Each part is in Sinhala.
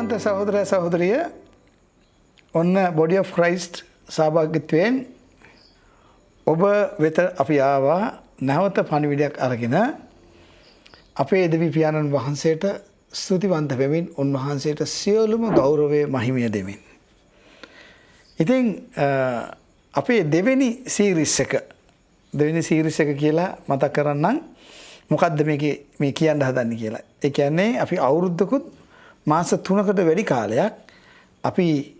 ප්‍රේමවන්ත සහෝදර සහෝදරිය ඔන්න බොඩි ඔෆ් ක්‍රයිස්ට් සහභාගීත්වයෙන් ඔබ වෙත අපි ආවා නැවත පණිවිඩයක් අරගෙන අපේ දෙවි පියාණන් වහන්සේට ස්තුතිවන්ත වෙමින් උන්වහන්සේට සියලුම ගෞරවය මහිමය දෙමින්. ඉතින් අපේ දෙවෙනි සීරීස් එක කියලා මතක් කරන්නම් මොකද්ද මේ කියන්න හදන්නේ කියලා. ඒ කියන්නේ අපි අවුරුද්දකුත් මාස 3කට වැඩි කාලයක් අපි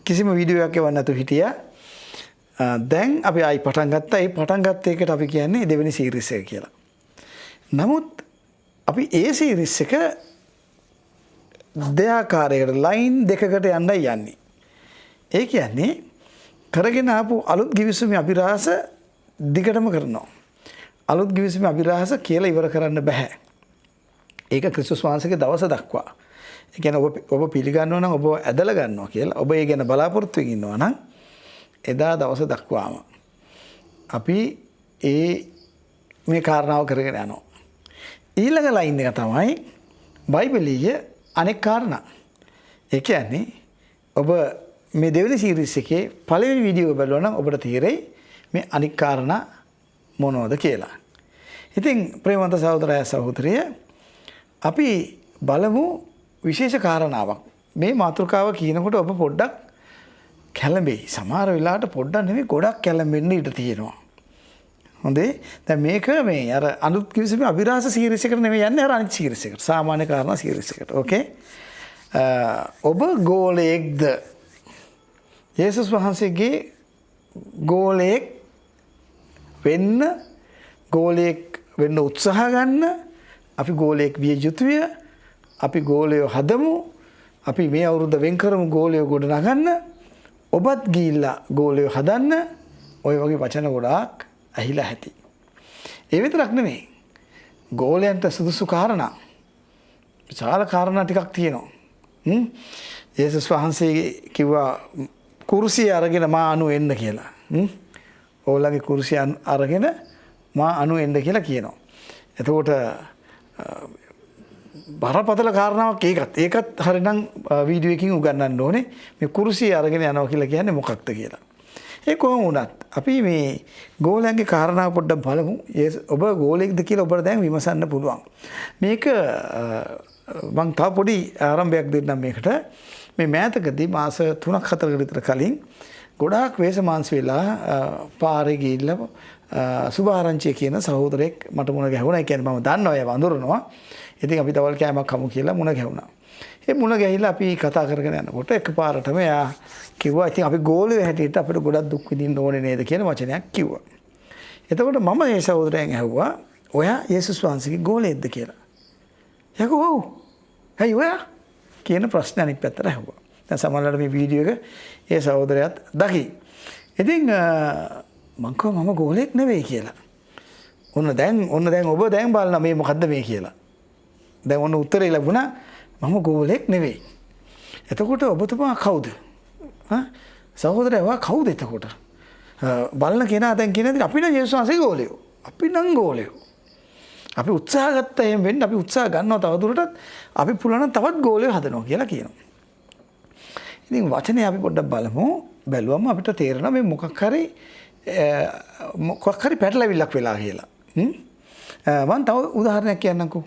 කිසිම වීඩියෝ එකක් එවන්න නැතුව හිටියා. දැන් අපි ආයි පටන් ගත්තා. ඒ පටන් ගත්ත එකට අපි කියන්නේ දෙවෙනි සීරීස් එක කියලා. නමුත් අපි ඒ සීරීස් එක දෙආකාරයකට ලයින් දෙකකට යන්නයි යන්නේ. ඒ කියන්නේ කරගෙන ආපු අලුත් ගිවිසුමේ අභිරහස දිගටම කරනවා. අලුත් ගිවිසුමේ අභිරහස කියලා ඉවර කරන්න බෑ. ඒක ක්‍රිස්තුස් වහන්සේගේ දවස දක්වා. ඒ කියන්නේ ඔබ පිළිගන්නවා නම් ඔබ ඇදලා ගන්නවා කියලා. ඔබ ඒ ගැන බලාපොරොත්තු වෙමින් ඉන්නවා නම් එදා දවස දක්වාම අපි මේ කාරණාව කරගෙන යනවා. ඊළඟ ලයින් එක තමයි බයිබලීය අනෙක් කාරණා. ඒ කියන්නේ ඔබ මේ දෙවෙනි සීරීස් එකේ පළවෙනි වීඩියෝ එක බලුවා නම් ඔබට තේරෙයි මේ අනික් කාරණා මොනවද කියලා. ඉතින් ප්‍රේමවන්ත සහෝදරය සහෝදරිය අපි බලමු විශේෂ කාරණාවක්. මේ මාතෘකාව කියනකොට ඔබ පොඩ්ඩක් කැළඹෙයි. සමහර වෙලාවට පොඩ්ඩක් නෙමෙයි ගොඩක් කැළඹෙන්න ඉඩ තියෙනවා. හොඳේ. දැන් මේක මේ අර අලුත් කිවිසුමේ අභිරහස සීරීස් එකට නෙමෙයි යන්නේ අර අනිත් සීරීස් එකට. සාමාන්‍ය කාරණා සීරීස් එකට. ඕකේ. ඔබ ගෝලයෙක්ද? යේසුස් වහන්සේගේ ගෝලයෙක් වෙන්න උත්සාහ ගන්න අපි ගෝලයෙක් විය යුතුය. අපි ගෝලයෝ හදමු. අපි මේ අවුරුද්ද වෙන් කරමු ගෝලයෝ ගොඩ නගන්න. ඔබත් ගිහිල්ලා ගෝලයෝ හදන්න. ওই වගේ වචන ගොඩාක් ඇහිලා ඇති. ඒ විතරක් නෙමෙයි. ගෝලයන්ට සුදුසු කාරණා විශාල කාරණා ටිකක් තියෙනවා. යේසුස් වහන්සේ කිව්වා කුරුසිය අරගෙන මා අනු එන්න කියලා. ඕලගේ කුරුසිය අරගෙන මා අනු එන්න කියලා කියනවා. එතකොට බරපතල කාරණාවක් ඒකත් හරිනම් වීඩියෝ එකකින් උගන්වන්න ඕනේ. මේ කුරුසිය අරගෙන යනවා කියලා කියන්නේ මොකක්ද කියලා. ඒ කොහොම වුණත් අපි මේ ගෝලයන්ගේ කාරණාව පොඩ්ඩක් බලමු. ඔබ ගෝලෙක්ද කියලා ඔබට දැන් විමසන්න පුළුවන්. මේක මම තව පොඩි ආරම්භයක් දෙන්නම් මේකට. මේ මෑතකදී මාස 3ක් 4කට විතර කලින් ගොඩාක් වේසමාංශ වෙලා පාරේ ගිහිල්ලා සුභාරංචිය කියන සහෝදරයෙක් මට මුණ ගැහුණා. ඒ කියන්නේ මම දන්නවා එයා වඳුරනවා. ඉතින් අපි දවල් කෑමක් කමු කියලා මුණ ගැහුණා. ඒ මුණ ගැහිලා අපි කතා කරගෙන යනකොට එකපාරටම එයා කිව්වා ඉතින් අපි ගෝලයෝ හැටියට අපිට ගොඩක් දුක් විඳින්න ඕනේ නේද කියන වචනයක් කිව්වා. එතකොට මම මේ සහෝදරයන් ඇහුවා ඔයා යේසුස් වහන්සේගේ ගෝලයෙක්ද කියලා. එයා කිව්වා ඔව්. ඇයි ඔයා කියන ප්‍රශ්න අනිත් පැත්තට ඇහුවා. දැන් සමහරවිට මේ වීඩියෝ එක ඒ සහෝදරයාත් දකි. ඉතින් මං කිව්වා මම ගෝලයෙක් නෙවෙයි කියලා. ඔන්න දැන් ඔබ දැන් බලන්න මේ මොකද්ද මේ කියලා. දැන් ඔන්න උත්තරේ ලැබුණා මම ගෝලයෙක් නෙවෙයි. එතකොට ඔබතුමා කවුද? සහෝදරයා කවුද එතකොට? බලන කෙනා දැන් කියන්නේ අපි නම් යේසුස් වහන්සේ ගෝලයෝ. අපි නම් ගෝලයෝ. අපි උත්සාහ ගත්තා එහෙම වෙන්න අපි උත්සාහ ගන්නවා තවදුරටත් අපි පුළුවන් නම් තවත් ගෝලයෝ හදනවා කියලා කියනවා. ඉතින් වචනේ අපි පොඩ්ඩක් බලමු. බැලුවම අපිට තේරෙනවා මේ මොකක් හරි පැටලවිල්ලක් වෙලා කියලා. මම තව උදාහරණයක් කියන්නම්කෝ.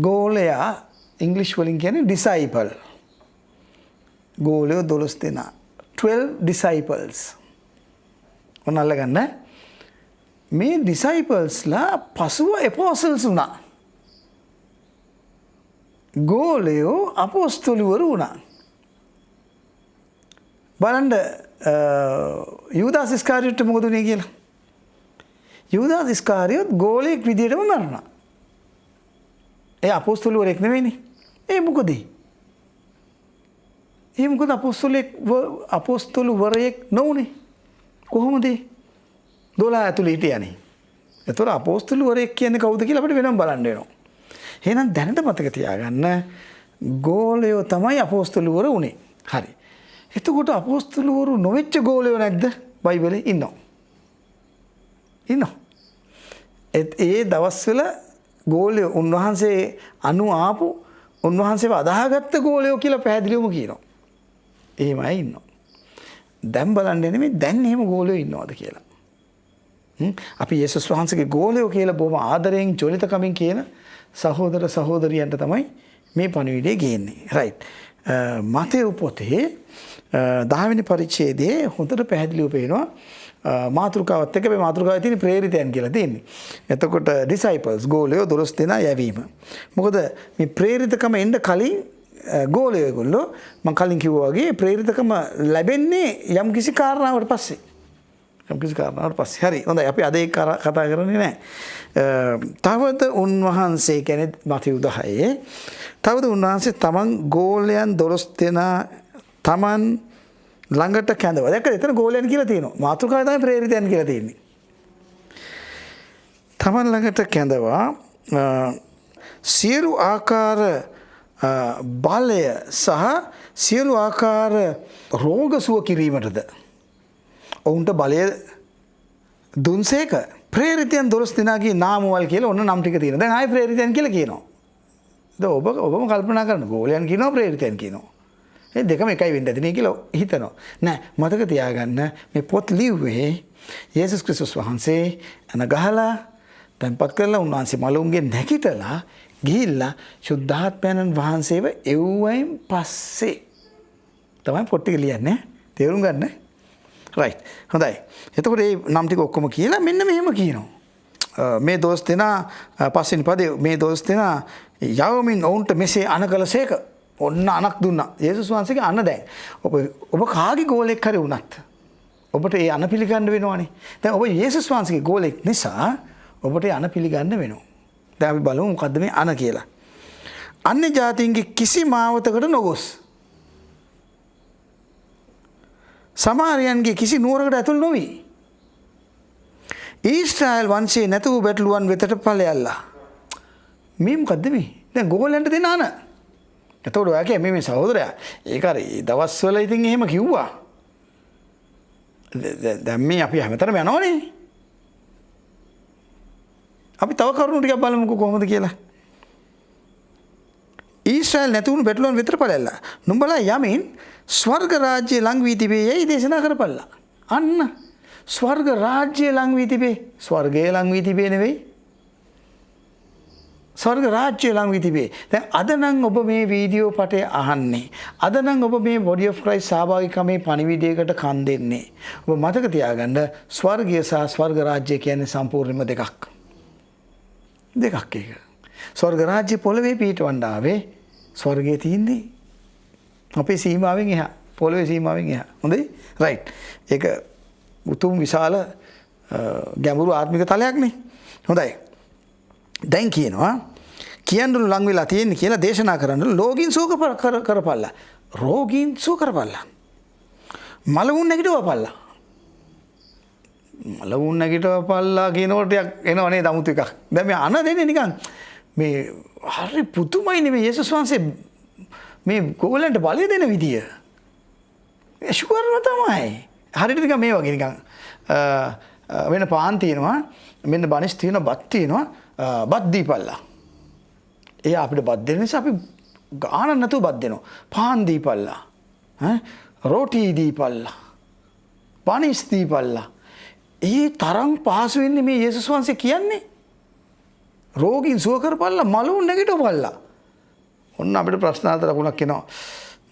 ගෝලයා ඉංග්‍රීසි වලින් කියන්නේ disciple. ගෝලයෝ 12 දෙනා. 12 disciples. ඔන්න අල්ලගන්න. මේ disciplesලා පසුව apostles වුණා. ගෝලයෝ අපොස්තලවරු වුණා. බලන්න යූදාස් ඉස්කාරියොට් මොකද උනේ කියලා. යූදාස් ඉස්කාරියොත් ගෝලයෙක් විදියටම මරුණා. ඒ අපොස්තලවරයෙක් නෙවෙයිනේ. ඒ මොකද අපොස්තලවරයෙක් නොවුනේ. කොහොමද? 12 ඇතුළේ හිටියානේ. ඒතර අපොස්තලවරයෙක් කියන්නේ කවුද කියලා අපිට වෙනම බලන්න වෙනවා. එහෙනම් දැනට මතක තියාගන්න ගෝලයෝ තමයි අපොස්තලවරු උනේ. හරි. එතකොට අපොස්තලවරු නොවෙච්ච ගෝලයෝ නැද්ද? බයිබලේ ඉන්නවා. ඒ දවස්වල ගෝලයෝ උන්වහන්සේ අනු ආපු උන්වහන්සේව අදාහගත්ත ගෝලයෝ කියලා පැහැදිලිවම කියනවා. එහෙමයි ඉන්නවා. දැන් බලන්න නෙමෙයි දැන් එහෙම ගෝලයෝ ඉන්නවද කියලා. අපි යේසුස් වහන්සේගේ ගෝලයෝ කියලා බොහොම ආදරයෙන් ජොලිතකමින් කියන සහෝදර සහෝදරියන්ට තමයි මේ පණිවිඩය ගේන්නේ. රයිට්. මතෙව් පොතේ 10 වෙනි පරිච්ඡේදයේ හොඳට පැහැදිලිව පේනවා මාතෘකාවත් එක්ක මේ මාතෘකාවේ තියෙන ප්‍රේරිතයන් කියලා තියෙන්නේ. එතකොට disciples ගෝලයෝ 12 දෙනා යැවීම. මොකද මේ ප්‍රේරිතකම එන්න කලින් ගෝලයෝ ඒගොල්ලෝ මම කලින් කිව්වා වගේ ප්‍රේරිතකම ලැබෙන්නේ යම් කිසි කාරණාවකට පස්සේ. යම්කිසි කාරණාවක් පස්සේ. හරි. හොඳයි. අපි අද ඒක කතා කරන්නේ නැහැ. තවද උන්වහන්සේ කියන්නේ මතෙව් 10. තවද උන්වහන්සේ තමන් ගෝලයන් 12 දෙනා තමන් ළඟට කැඳවා. දැක්කද? එතන ගෝලයන් කියලා තියෙනවා. මාතෘකාවේ තමයි ප්‍රේරිතයන් කියලා තියෙන්නේ. තමන් ළඟට කැඳවා සියලු ආකාර බලය සහ සියලු ආකාර රෝග සුව කිරීමටද ඔවුන්ට බලය දුන්සේක. ප්‍රේරිතයන් 12 දෙනාගේ නාමවල කියලා ඔන්න නම් ටික තියෙනවා. දැන් ආයෙ ප්‍රේරිතයන් කියලා කියනවා. දැන් ඔබම කල්පනා කරන්න ගෝලයන් කියනවා ප්‍රේරිතයන් කියනවා. ඒ දෙකම එකයි වෙන්න ඇතිනේ කියලා හිතනවා. නෑ මතක තියාගන්න මේ පොත් ලිව්වේ යේසුස් ක්‍රිස්තුස් වහන්සේ අන ගහලා තැන්පත් කරලා උන්වහන්සේ මලුන්ගේ නැගිටලා ගිහිල්ලා ශුද්ධාත්මයන් වහන්සේව එව්වයින් පස්සේ තමයි පොත් ටික ලියන්නේ. තේරුම් ගන්න. රයිට්. හොඳයි. එතකොට මේ නම් ටික ඔක්කොම කියලා මෙන්න මෙහෙම කියනවා. මේ 12 දෙනා පස්වෙනි පදේ මේ 12 දෙනා යවමින් ඔවුන්ට මෙසේ අණ කළසේක. ඔන්න අණක් දුන්නා. යේසුස් වහන්සේගේ අණ දැන්. ඔබ කාගේ ගෝලෙක් හරි වුණත් ඔබට ඒ අණ පිළිගන්න වෙනවනේ. දැන් ඔබ යේසුස් වහන්සේගේ ගෝලෙක් නිසා ඔබට ඒ අණ පිළිගන්න වෙනවා. දැන් අපි බලමු මොකද්ද මේ අණ කියලා. අන්‍ය ජාතීන්ගේ කිසි මාවතකට නොගොස් සමාරයන්ගේ කිසි නුවරකට ඇතුල් නොවී ඊශ්‍රායල් වංශයේ නැතුව බැටළුවන් වෙතට ඵලයල්ලා. මේ මොකද්ද මේ? දැන් ගෝලයන්ට දෙන අණ. එතකොට ඔයා කිය මේ සහෝදරයා ඒක හරි දවස්වල ඉතින් එහෙම කිව්වා. දැන් මේ අපි හැමතැනම යනවනේ. අපි තව කරුණු ටිකක් බලමුකෝ කොහොමද කියලා. ඊශ්‍රායල් නැතුණු බැටළුවන් වෙතට ඵලයල්ලා. නුඹලා යමින් ස්වර්ග රාජ්‍ය ලං වී තිබේ යයි දේශනා කරපල්ලා. අන්න ස්වර්ග රාජ්‍ය ලං වී තිබේ. ස්වර්ගය ලං වී තිබේ නෙවෙයි. ස්වර්ග රාජ්‍ය ලං වී තිබේ. දැන් අද නම් ඔබ මේ වීඩියෝ පටය අහන්නේ. අද නම් ඔබ මේ බොඩි ඔෆ් ක්‍රයිස්ට් සහභාගීකමේ පණිවිඩයකට කන් දෙන්නේ. ඔබ මතක තියාගන්න ස්වර්ගය සහ ස්වර්ග රාජ්‍ය කියන්නේ සම්පූර්ණයෙන්ම දෙකක්. දෙකක් ඒක. ස්වර්ග රාජ්‍ය පොළවේ පිහිටවන්න ආවේ ස්වර්ගයේ තියෙන්නේ අපේ සීමාවෙන් එහා. පොළවේ සීමාවෙන් එහා. හොඳයි? රයිට්. ඒක උතුම් විශාල ගැඹුරු ආත්මික තලයක් නේ. හොඳයි. දැන් කියනවා කියන්නලු ලං වෙලා තියෙන්නේ කියලා දේශනා කරන්න ලෝගීන් සුව කරපල්ලා. රෝගීන් සුව කරපල්ලා. මලවුන් නැගිටවපල්ලා. මලවුන් නැගිටවපල්ලා කියනකොට එනවා නේද අමුතු එකක්. දැන් මේ අන දෙන්නේ නිකන් මේ හරි පුදුමයිනේ මේ යේසුස් වහන්සේ මේ ගෝලන්ට බලය දෙන විදිය. ෂුවර්ම තමයි. හරියට නිකන් මේ වගේ නිකන් වෙන පාන් තියෙනවා. මෙන්න බනිස් තියෙනවා, බත් තියෙනවා. බත් දීපල්ලා. එයා අපිට බත් දෙන නිසා අපි ගානක් නැතුව බත් දෙනවා. පාන් දීපල්ලා. රෝටි දීපල්ලා. බනිස් දීපල්ලා. ඒ තරම් පහසු වෙන්නේ මේ යේසුස් වහන්සේ කියන්නේ. රෝගීන් සුව කරපල්ලා, මලවුන් නැගිටවපල්ලා. ඔන්න අපිට ප්‍රශ්න හතරක් එනවා.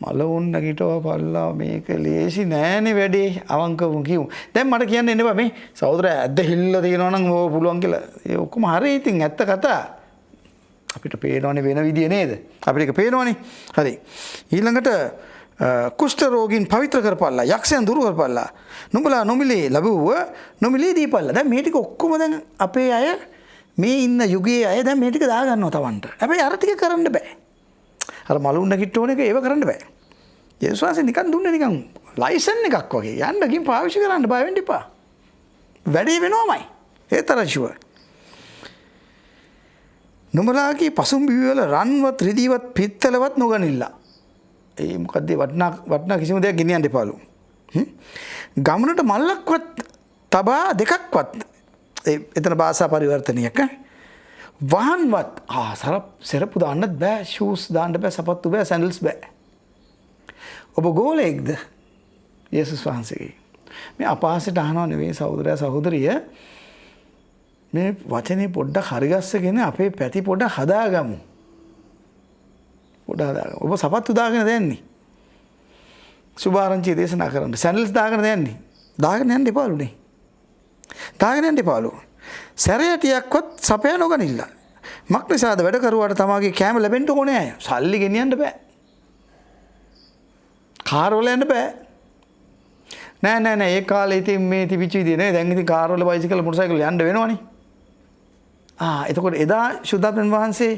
මලවුන් නැගිටවපල්ලා මේක ලේසි නෑනේ වැඩේ. අවංකවම කියමු. දැන් මට කියන්න එන්න බෑ මේ සහෝදරයා ඇද්ද හිල්ල තියෙනවා නම් ඕක පුළුවන් කියලා. ඒ ඔක්කොම හරි ඉතින් ඇත්ත කතා. අපිට පේනවනේ වෙන විදිය නේද? අපිට ඒක පේනවනේ. හරි. ඊළඟට කුෂ්ඨ රෝගීන් පවිත්‍ර කරපල්ලා, යක්ෂයන් දුරු කරපල්ලා. නුඹලා නොමිලේ ලැබුව නොමිලේ දීපල්ලා. දැන් මේ ටික ඔක්කොම දැන් අපේ අය මේ ඉන්න යුගයේ අය දැන් මේ ටික දා ගන්නවා Tamanට. හැබැයි අර ටික කරන්න බෑ. අර මලුන් නැගිට්ටෝන එක ඒව කරන්න බෑ. යේසුස් වහන්සේ නිකන් දුන්නේ නිකන් ලයිසන් එකක් වගේ. යන්න ගින් පාවිච්චි කරන්න බය වෙන්න එපා. වැඩේ වෙනවමයි. ඒ තරම් ෂුවර්. නුඹලාගේ පසුම්බිය වල රන්වත් රිදීවත් පිත්තලවත් නොගනිල්ලා. ඒ මොකද්ද වටනා කිසිම දෙයක් ගෙනියන්න එපාලු. ගමනට මල්ලක්වත් තබා දෙකක්වත් එතන භාෂා පරිවර්තනයක්. වහන්වත් සෙරප්පු දාන්නත් බෑ, ෂූස් දාන්න බෑ, සපත්තු බෑ, සැන්ඩල්ස් බෑ. ඔබ ගෝලයෙක්ද? යේසුස් වහන්සේගේ. මේ අපහාසයට අහනව නෙවෙයි සහෝදරයා සහෝදරිය. මේ වචනේ පොඩ්ඩක් හරිගස්සගෙන අපේ පැති පොඩ්ඩක් හදාගමු. ඔබ සපත්තු දාගෙන දැන්නේ. සුභාරංචිය දේශනා කරන්න. සැන්ඩල්ස් දාගෙන දැන්නේ. දාගෙන යන්න එපාලුනේ. දාගෙන යන්න එපාලු. සැරයටියක්වත් සපයා නොගනින්න. මක් නිසාද වැඩ කරුවාට තමාගේ කෑම ලැබෙන්න ඕනේ අය. සල්ලි ගෙනියන්න බෑ. කාර් වල යන්න බෑ. නෑ ඒ කාලේ ඉතින් මේ තිබිච්ච විදිය නේ. දැන් ඉතින් කාර් වල බයිසිකල් මොටරසයිකල් යන්න වෙනවනේ. එතකොට එදා ශුද්ධාත්මයන් වහන්සේ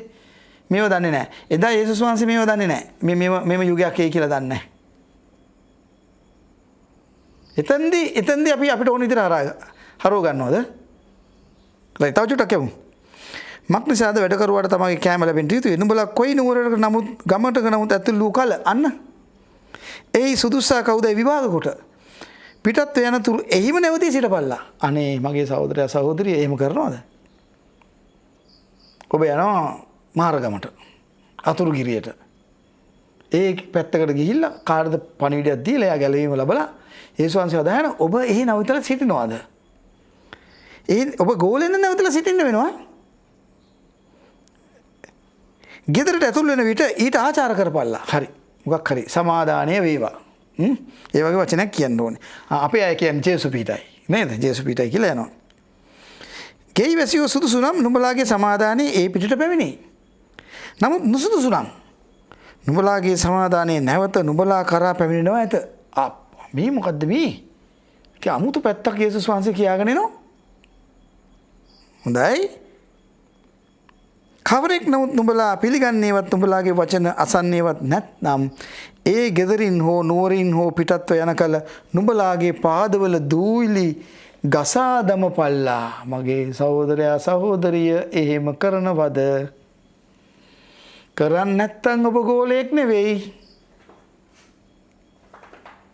මේව දන්නේ නැහැ. එදා යේසුස් වහන්සේ මේව දන්නේ නැහැ. මෙම යුගයක් එයි කියලා දන්නේ නැහැ. එතෙන්දී අපි අපිට ඕන විදිහට හරව ගන්නවද? right තව චුට්ටක් යමු. මක් නිසාද වැඩ කරුවාට තමයි කෑම ලැබෙන්න යුතුයි. නුඹලා කොයි නුවරකට නමුත් ගමකට නමුත් ඇතුළු කල අන්න. එයි සුදුස්සා කවුදයි විභාග කොට. පිටත් යන තුරු එහිම නැවතී සිටපල්ලා. අනේ මගේ සහෝදරයා සහෝදරිය එහෙම කරනවද? ඔබ යනවා මාරගමට අතුරුගිරියට. ඒ පැත්තකට ගිහිල්ලා කාටද පණිවිඩයක් දීලා එයා ගැලවීම ලැබලා යේසුස් වහන්සේ වදාහන ඔබ එහි නැවතලා සිටිනවද? ඔබ ගෝලෙන් නැවතලා සිටින්න වෙනවා. ගෙදරට ඇතුල් වෙන විට ඊට ආචාර කරපල්ලා. හරි. මොකක් හරි සමාදානය වේවා. ඒ වගේ වචනයක් කියන්න ඕනේ. අපේ අය කියන්නේ ජේසු පීඨයි. නේද? ජේසු පීඨයි කියලා යනවා. ගෙයි වැසියෝ සුදුසු නම් නුඹලාගේ සමාදානයේ ඒ පිටට පැමිණෙයි. නමුත් නුසුදුසු නම් නුඹලාගේ සමාදානයේ නැවත නුඹලා කරා පැමිණෙනවා ඇත. මේ මොකද්ද මේ? ඉතින් අමුතු පැත්තක් යේසුස් වහන්සේ කියාගෙන එනවා. හොඳයි. කවරෙක් නමුත් නුඹලා පිළිගන්නේවත් නුඹලාගේ වචන අසන්නේවත් නැත්නම් ඒ ගෙදරින් හෝ නුවරින් හෝ පිටත්ව යන කල නුඹලාගේ පාදවල දූවිලි ගසා දමපල්ලා. මගේ සහෝදරයා සහෝදරිය එහෙම කරනවද? කරන්නේ නැත්නම් ඔබ ගෝලයෙක් නෙවෙයි.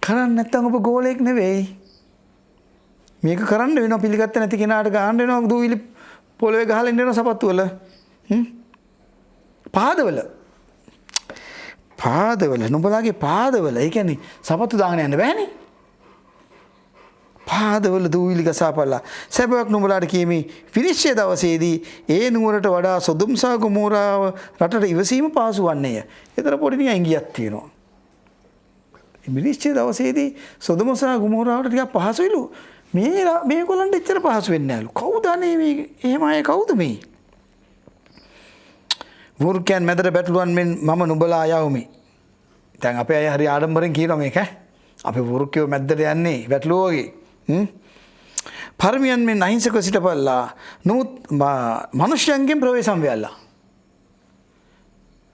කරන්නේ නැත්නම් ඔබ ගෝලයෙක් නෙවෙයි. මේක කරන්න වෙනවා පිළිගත්තේ නැති කෙනාට ගහන්න වෙනවා දූවිලි පොළවේ ගහලා ඉන්න වෙනවා සපත්තු වල. පාදවල නුඹලාගේ පාදවල. ඒ කියන්නේ සපත්තු දාගෙන යන්න බෑනේ. පාදවල දූවිලි ගසාපල්ලා. සැබෑවක් නුඹලාට කියමි විනිශ්චය දවසේදී ඒ නුවරට වඩා සොදොම් සහ ගොමෝරාව රටට ඉවසීම පහසු වන්නේය. ඒතර පොඩි නිකන් ඉඟියක් තියෙනවා. විනිශ්චය දවසේදී සොදොම සහ ගොමෝරාවට ටිකක් පහසුයිලු. මේගොල්ලන්ට එච්චර පහසු වෙන්නේ නැලු. කවුද අනේ මේ එහෙම අය කවුද මේ? වෘකයන් මැදට බැටළුවන් මෙන් මම නුඹලා යවමි. දැන් අපේ අය හරි ආඩම්බරෙන් කියනවා මේක. අපි වෘකයෝ මැද්දට යන්නේ බැටළුවෝ වගේ. පරමියන් මෙන් අහිංසක සිටපල්ලා. නමුත් මනුෂ්‍යයන්ගෙන් ප්‍රවේශම් වෙයල්ලා.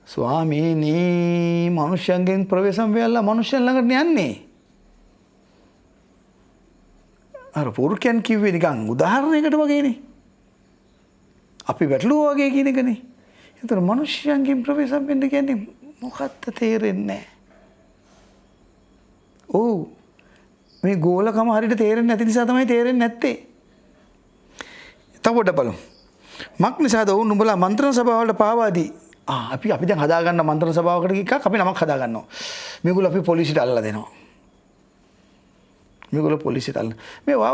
ස්වාමීනි මනුෂ්‍යයන්ගෙන් ප්‍රවේශම් වෙයල්ලා මනුෂ්‍යයන් ළඟට යන්නේ. අර වෘකයන් කිව්වේ නිකන් උදාහරණයකට වගේනේ. අපි බැටළුවෝ වගේ කියන එකනේ. ඒතර මනුෂ්‍යයන්ගෙන් ප්‍රවේශම් වෙන්න කියන්නේ මොකක්ද තේරෙන්නේ නැහැ. ඔව් මේ ගෝලකම හරියට තේරෙන්නේ නැති නිසා තමයි තේරෙන්නේ නැත්තේ. තව පොඩ්ඩක් බලමු. මක් නිසාද ඔවුන් නුඹලා මන්ත්‍රණ සභාවලට පාවා දී. අපි දැන් හදාගන්න මන්ත්‍රණ සභාවකට එකක් අපි නමක් හදාගන්නවා. මේගොල්ලෝ අපි පොලිසියට අල්ලලා දෙනවා. මේගොල්ලෝ පොලිසියට අල්ලන.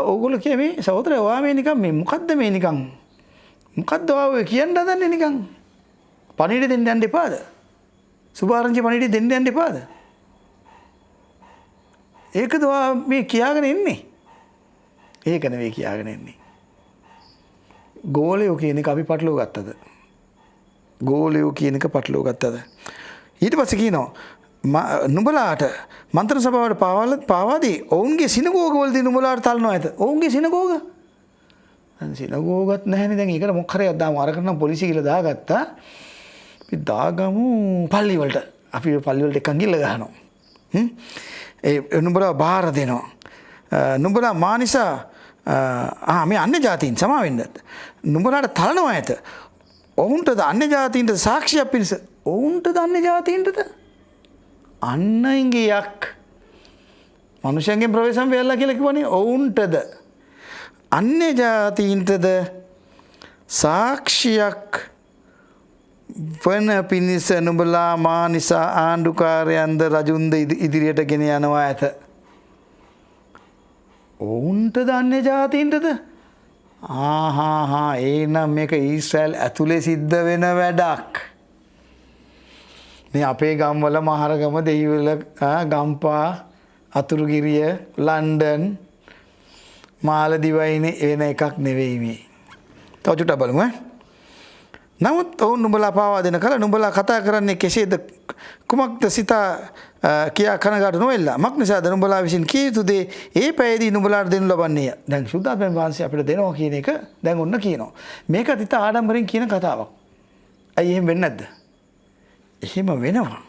ඕගොල්ලෝ කියේ මේ සහෝදරයා ඔයා මේ නිකන් මේ මොකද්ද මේ නිකන් මොකද්ද ඔය කියන්න හදන්නේ නිකන් පණිවිඩ දෙන්න යන්න එපාද? සුභාරංචි පණිවිඩ දෙන්න යන්න එපාද? ඒකද මේ කියාගෙන ඉන්නේ. ඒක නෙවෙයි කියාගෙන ඉන්නේ. ගෝලයෝ කියන එක අපි පටලව ගත්තද? ගෝලයෝ කියන එක පටලව ගත්තද? ඊට පස්සේ කියනවා නුඹලාට මන්ත්‍රණ සභාවට පාවාදී ඔවුන්ගේ සිනගෝග වලදී නුඹලාට තලනවා ඇත. ඔවුන්ගේ සිනගෝග? සිනගෝගත් නැහැනේ. දැන් ඒකට මොකක් හරි දාමු. අරකට නම් පොලිසිය කියලා දාගත්තා. අපි දාගමු පල්ලි වලට. අපි පල්ලි වලට එකක් ගිල්ල ගහනවා. නුඹලා බාර දෙනවා. නුඹලා මා නිසා මේ අන්‍ය ජාතීන් සමා වෙන්නත් නුඹලාට තලනවා ඇත. ඔවුන්ටද අන්‍ය ජාතීන්ට සාක්ෂියක් පිණිස. ඔවුන්ටද අන්‍ය ජාතීන්ටද? අන්න ඉංගියක්. මනුෂ්‍යයන්ගෙන් ප්‍රවේශම් වෙයල්ලා කියලා කිව්වනේ. ඔවුන්ටද අන්‍ය ජාතීන්ටද සාක්ෂියක් වන පිණිස නුඹලා මා නිසා ආණ්ඩුකාරයන්ද රජුන්ද ඉදිරියට ගෙන යනවා ඇත. ඔවුන්ට දන්නේ ජාතීන්ටද? එහෙනම් මේක ඊශ්‍රායල් ඇතුලේ සිද්ධ වෙන වැඩක්. මේ අපේ ගම්වල මහරගම දෙහිවල ගම්පා අතුරුගිරිය ලන්ඩන් මාලදිවයිනේ වෙන එකක් නෙවෙයි මේ. තව චුට්ටක් බලමු. නමුත් ඔවුන් නුඹලා පාවා දෙන කල නුඹලා කතා කරන්නේ කෙසේද? කුමක්ද සිතා කියා කනගාටු නොවෙලා. මක් නිසාද නුඹලා විසින් කිය යුතු දේ ඒ පැයදී නුඹලාට දෙනු ලබන්නේය. දැන් සුද්ධාත්මයන් වහන්සේ අපිට දෙනවා කියන එක දැන් ඔන්න කියනවා. මේකත් ඉත ආඩම්බරෙන් කියන කතාවක්. ඇයි එහෙම වෙන්නේ නැද්ද? එහෙම වෙනවා.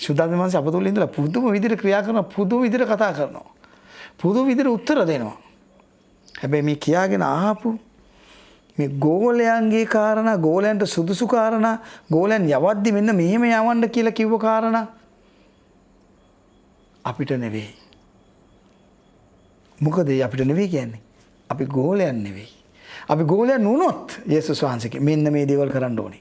සුද්ධාත්මයන් වහන්සේ අප තුළ ඉඳලා පුදුම විදිහට ක්‍රියා කරනවා, පුදුම විදිහට කතා කරනවා. පුදුම විදිහට උත්තර දෙනවා. හැබැයි මේ කියාගෙන ආපු මේ ගෝලයන්ගේ කාරණා, ගෝලයන්ට සුදුසු කාරණා, ගෝලයන් යවද්දි මෙන්න මෙහෙම යවන්න කියලා කිව්ව කාරණා අපිට නෙවෙයි. මොකද අපිට නෙවෙයි කියන්නේ? අපි ගෝලයන් නෙවෙයි. අපි ගෝලයන් වුණොත් යේසුස් වහන්සේගේ මෙන්න මේ දේවල් කරන්න ඕනේ.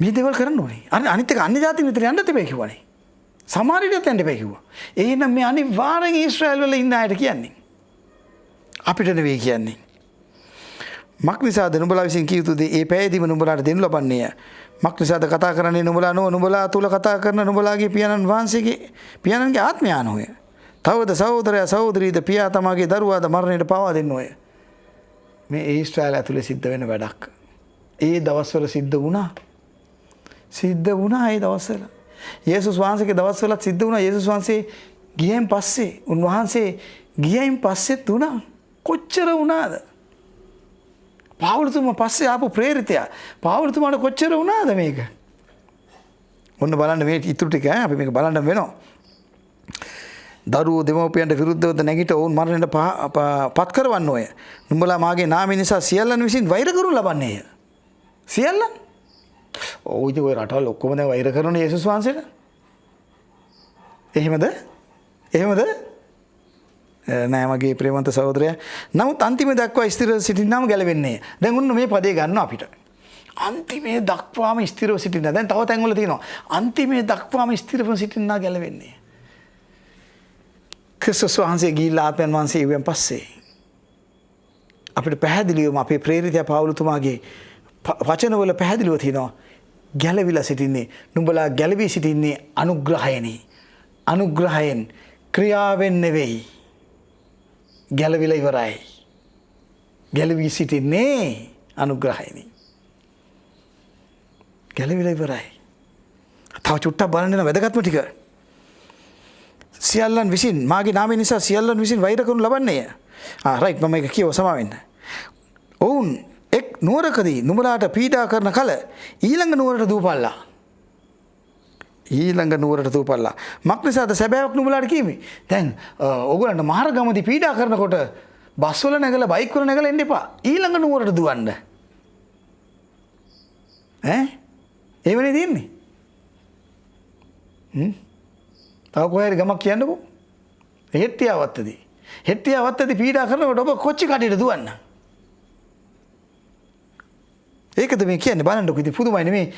මේ දේවල් කරන්න ඕනේ. අනිත් එක අන්‍ය ජාතින් විතර යන්න දෙපේ කිව්වනේ. සමාරියට යන්න දෙපේ කිව්වා. එහෙනම් මේ අනිවාර්යෙන් ඊශ්‍රායල් වල ඉන්න අයට කියන්නේ. අපිට නෙවෙයි කියන්නේ. මක් නිසාද නුඹලා විසින් කිය යුතු දේ ඒ පැයදීම නුඹලාට දෙනු ලබන්නේය. මක් නිසාද කතා කරන්නේ නුඹලා නොව නුඹලා තුල කතා කරන නුඹලාගේ පියාණන් වහන්සේගේ පියාණන්ගේ ආත්මය අනුවය. තවද සහෝදරයා සහෝදරීද පියා තමාගේ දරුවාද මරණයට පවා දෙන්නෝය. මේ ඊශ්‍රායල් ඇතුලේ සිද්ධ වෙන වැඩක්. ඒ දවස්වල සිද්ධ වුණා. සිද්ධ වුණා ඒ දවස්වල. යේසුස් වහන්සේගේ දවස්වලත් සිද්ධ වුණා. යේසුස් වහන්සේ ගියයින් පස්සේ උන්වහන්සේ ගියයින් පස්සෙත් වුණා. කොච්චර වුණාද? පාවුලතුමා පස්සේ ආපු ප්‍රේරිතයා. පාවුලතුමාට කොච්චර වුණාද මේක? ඔන්න බලන්න මේ ඉතුරු ටික අපි මේක බලන්න වෙනවා. දරුවෝ දෙමව්පියන්ට විරුද්ධව නැගිට ඔවුන් මරණයට පත් කරවන්න ඕය. නුඹලා මාගේ නාමය නිසා සියල්ලන් විසින් වෛර කරනු ලබන්නේය. සියල්ලන්? ඔව් ඉතින් ඔය රටවල් ඔක්කොම දැන් වෛර කරන යේසුස් වහන්සේට. එහෙමද? එහෙමද? නෑ මගේ ප්‍රේමන්ත සහෝදරයා. නමුත් අන්තිම දක්වා ස්ථිරව සිටින්නම ගැලවෙන්නේ. දැන් උන්න මේ පදේ ගන්නවා අපිට. අන්තිමේ දක්වාම ස්ථිරව සිටින්න. දැන් තව තැන්වල තියෙනවා. අන්තිමේ දක්වාම ස්ථිරව සිටින්න ගැලවෙන්නේ. ක්‍රිස්තුස් වහන්සේ ගිහිල්ලා ආත්මයන් වහන්සේ ඉවෙන් පස්සේ අපිට පැහැදිලිවම අපේ ප්‍රේරිතයා පාවුලතුමාගේ වචනවල පැහැදිලිව තියෙනවා. ගැලවිලා සිටින්නේ. නුඹලා ගැලවී සිටින්නේ අනුග්‍රහයෙනි. අනුග්‍රහයෙන් ක්‍රියාවෙන් නෙවෙයි. ගැලවිලා ඉවරයි. ගැලවී සිටින්නේ අනුග්‍රහයෙනි. ගැලවිලා ඉවරයි. තව චුට්ටක් බලන්න වෙන වැදගත්ම ටික. සියල්ලන් විසින් මාගේ නාමය නිසා සියල්ලන් විසින් වෛර කරනු ලබන්නේය. රයිට් මම ඒක කියව සමාවෙන්න. ඔවුන් එක් නුවරකදී නුඹලාට පීඩා කරන කල ඊළඟ නුවරට දූපල්ලා. ඊළඟ නුවරට දූපල්ලා. මක් නිසාද සැබෑවක් නුඹලාට කීමේ? දැන් ඕගොල්ලන්ට මහරගමදී පීඩා කරනකොට බස් වල නැගලා බයික් වල නැගලා එන්න එපා. ඊළඟ නුවරට දුවන්න. ඒවනේ තියෙන්නේ. තව කොහේ හරි ගමක් කියන්නකෝ. හෙට්ටියාවත්තදී. හෙට්ටියාවත්තදී පීඩා කරනකොට ඔබ කොච්චි කඩේට දුවන්න. ඒකද මේ කියන්නේ බලන්නකො ඉතින් පුදුමයි නෙමේ.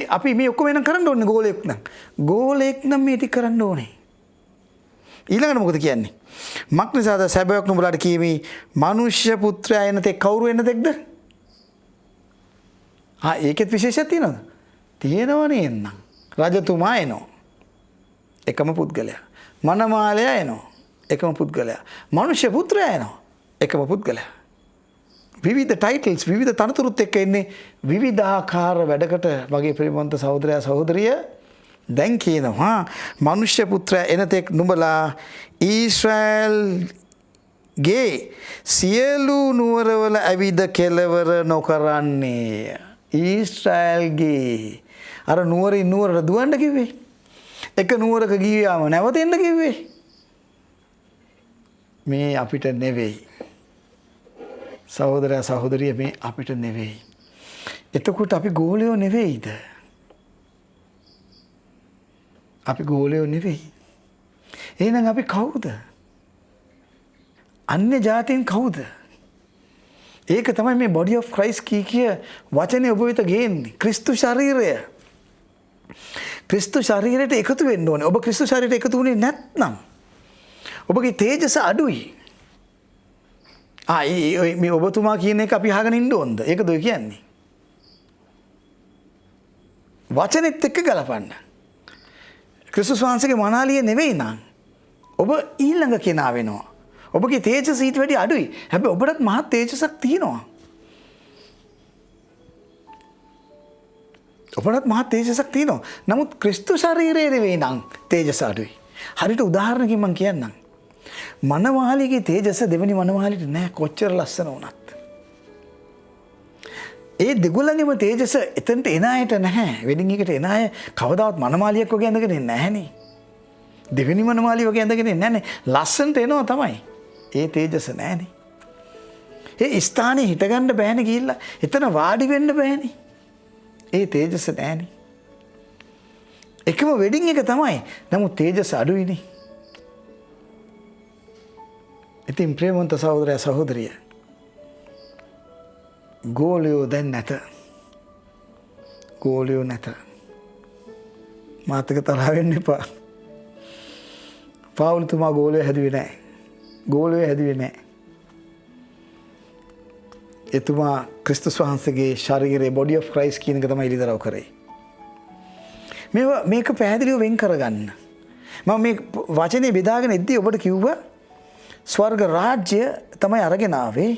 අපි මේ ඔක්කොම එනම් කරන්න ඕනේ ගෝලයක් නම්. ගෝලයක් නම් මේ ටික කරන්න ඕනේ. ඊළඟට මොකද කියන්නේ? මක් නිසාද සැබෑවක් නුඹලාට කීමේ මනුෂ්‍ය පුත්‍රයා එන තෙක් කවුරු එන තෙක්ද? ඒකෙත් විශේෂයක් තියෙනවද? තියෙනවනේ එන්නම්. රජතුමා එනවා. එකම පුද්ගලයා. මනමාලයා එනවා. එකම පුද්ගලයා. මනුෂ්‍ය පුත්‍රයා එනවා. එකම පුද්ගලයා. විවිධ ටයිටල්ස් විවිධ තනතුරුත් එක්ක එන්නේ විවිධාකාර වැඩකට වගේ ප්‍රේමවන්ත සහෝදරයා සහෝදරිය දැන් කියනවා මනුෂ්‍ය පුත්‍රයා එනතෙක් නුඹලා ඊශ්‍රායල්ගේ සියලු නුවරවල ඇවිද කෙලවර නොකරන්නේ. ඊශ්‍රායල්ගේ අර නුවරින් නුවරට දුවන්න කිව්වේ. එක නුවරක ගියාම නැවත එන්න කිව්වේ. මේ අපිට නෙවෙයි. සහෝදරයා සහෝදරිය මේ අපිට නෙවෙයි. එතකොට අපි ගෝලයෝ නෙවෙයිද? අපි ගෝලයෝ නෙවෙයි. එහෙනම් අපි කවුද? අන්‍ය ජාතීන් කවුද? ඒක තමයි මේ body of Christ කිය වචනේ ඔබ වෙත ගේන්නේ. ක්‍රිස්තු ශරීරය. ක්‍රිස්තු ශරීරයට එකතු වෙන්න ඕනේ. ඔබ ක්‍රිස්තු ශරීරයට එකතු වුණේ නැත්නම් ඔබගේ තේජස අඩුයි. මේ ඔබතුමා කියන එක අපි අහගෙන ඉන්න ඕනද? ඒකද ඔය කියන්නේ? වචනෙත් එක්ක ගලපන්න. ක්‍රිස්තුස් වහන්සේගේ මනාලිය නෙවෙයි නං. ඔබ ඊළඟ කෙනා වෙනවා. ඔබගේ තේජස ඊට වැඩි අඩුයි. හැබැයි ඔබටත් මහත් තේජසක් තියෙනවා. ඔබටත් මහත් තේජසක් තියෙනවා. නමුත් ක්‍රිස්තු ශරීරය නෙවෙයි නං තේජස අඩුයි. හරියට උදාහරණකින් මම කියන්නම්. මනමාලිගේ තේජස දෙවෙනි මනමාලිට නෑ කොච්චර ලස්සන වුණත්. ඒ දෙගොල්ලන්ගේම තේජස එතනට එන අයට නැහැ. වෙඩින් එකට එන අය කවදාවත් මනමාලියක් වගේ ඇඳගෙන එන්නේ නැහනේ. දෙවෙනි මනමාලිය වගේ ඇඳගෙන එන්නේ නැහනේ. ලස්සනට එනවා තමයි. ඒ තේජස නැහනේ. ඒ ස්ථානේ හිටගන්න බෑනේ ගිහිල්ලා. එතන වාඩි වෙන්න බෑනේ. ඒ තේජස නැහනේ. එකම වෙඩින් එක තමයි. නමුත් තේජස අඩුයිනේ. ඉතින් ප්‍රේමවන්ත සහෝදරයා සහෝදරිය ගෝලියෝ දැන් නැත. ගෝලියෝ නැත. මාත් එක්ක තරහ වෙන්න එපා. පාවුල්තුමා ගෝලියෝ හැදුවේ නැහැ. ගෝලියෝ හැදුවේ නැහැ. එතුමා ක්‍රිස්තුස් වහන්සේගේ ශරීරයේ body of Christ කියන එක තමයි ඉලිදරව් කරේ. මේක පැහැදිලිව වෙන් කරගන්න. මම මේ වචනේ බෙදාගෙන ඉද්දී ඔබට කිව්වා ස්වර්ග රාජ්‍ය තමයි අරගෙන ආවේ.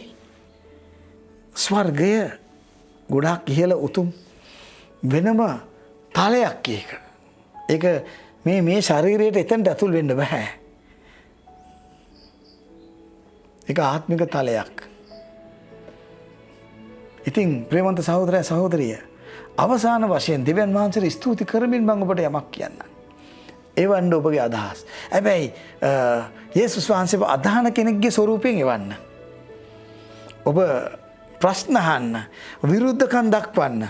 ස්වර්ගය ගොඩාක් ඉහළ උතුම් වෙනම තලයක් ඒක. ඒක මේ ශරීරයට එතනට ඇතුල් වෙන්න බෑ. ඒක ආත්මික තලයක්. ඉතින් ප්‍රේමවන්ත සහෝදරයා සහෝදරිය අවසාන වශයෙන් දෙවියන් වහන්සේට ස්තුති කරමින් මම ඔබට යමක් කියන්නම්. එවන්න ඔබගේ අදහස්. හැබැයි යේසුස් වහන්සේව අදහන කෙනෙක්ගේ ස්වරූපයෙන් එවන්න. ඔබ ප්‍රශ්න අහන්න, විරුද්ධකම් දක්වන්න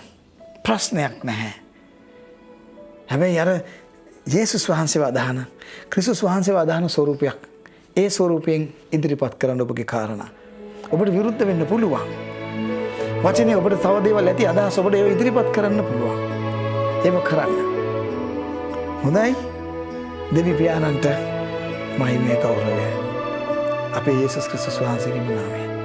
ප්‍රශ්නයක් නැහැ. හැබැයි අර යේසුස් වහන්සේව අදහන, ක්‍රිස්තුස් වහන්සේව අදහන ස්වරූපයක් ඒ ස්වරූපයෙන් ඉදිරිපත් කරන්න ඔබගේ කාරණා. ඔබට විරුද්ධ වෙන්න පුළුවන්. වචනේ ඔබට තව දේවල් ඇති අදහස් ඔබට ඒව ඉදිරිපත් කරන්න පුළුවන්. ඒක කරන්න. හොඳයි. දෙවි පියාණන්ට මහිමය ගෞරවය අපේ යේසුස් ක්‍රිස්තුස් වහන්සේගේ නාමයෙන්